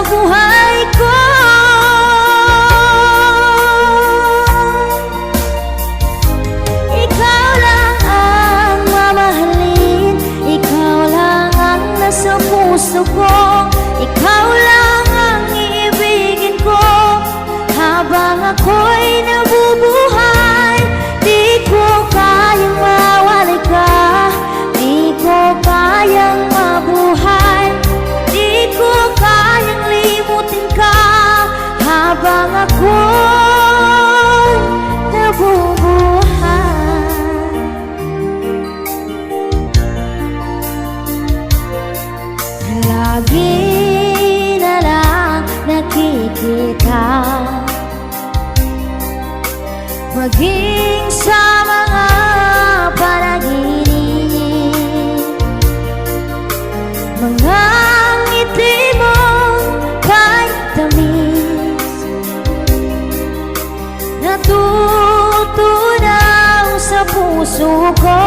buhay ko. Ikaw lang ang mamahalin, ikaw lang ang nasa puso ko, ikaw lang ang iibigin ko habang ako'y nabubuhay. Di ko kayang mawalay ka, di ko kayang mabuhay, di ko kayang limutin ka habang ako'y nabubuhay. Lagi na lang nakikita, maging sa mga panaginip, mga ngiti mo kahit tamis, natutunaw sa puso ko.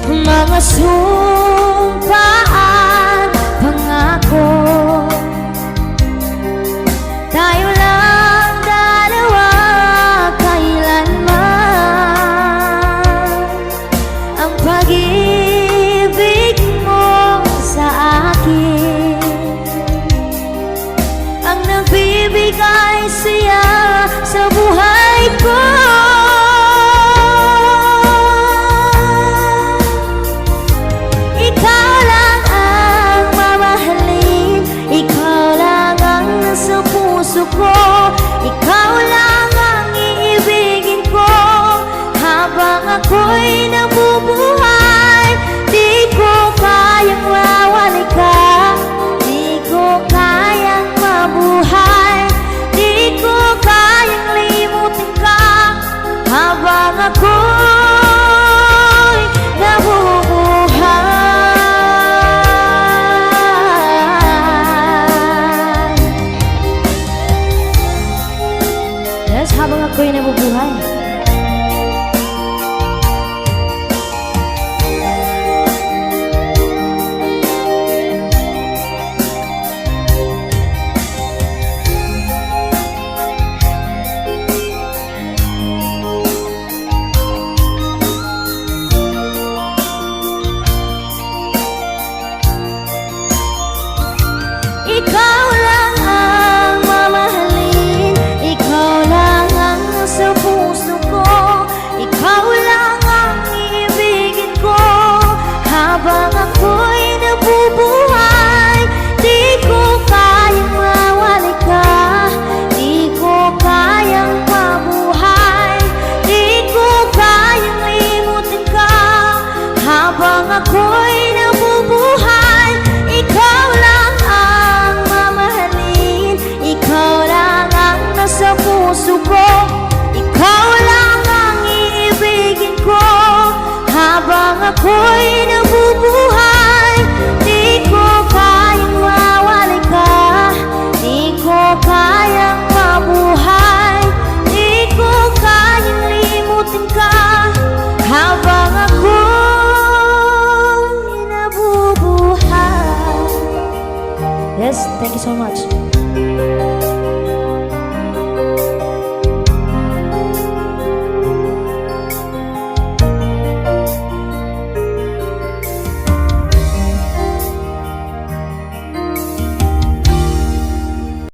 Mga sumpaan, pangako, tayo lang dalawa kailanman. Ang pag-ibig mo sa akin ang nagbibigay siya sa buhay ko. Ikaw lang ang mamahalin, ikaw lang ang nasa puso ko, ikaw lang ang iibigin ko habang ako'y nabubuhay. Di ko kayang mawalay ka, di ko kayang mabuhay, di ko kayang limutin ka habang ako'y nabubuhay. Yes, habang ako'y nabubuhay. Ikaw lang ang mamahalin, ikaw lang ang nasa puso ko, ikaw lang ang iibigin ko habang ako'y nabubuhay. Di ko kayang mawalay ka, di ko kayang mabuhay, di ko kayang limutin ka habang ako'y nabubuhay. Ikaw lang ang mamahalin, ikaw lang ang nasa puso ko, ikaw lang ang iibigin ko habang ako'y nabubuhay. Di ko kayang mawalay ka, di ko kayang mabuhay, di ko kayang limutin ka habang ako'y nabubuhay. Yes, thank you so much.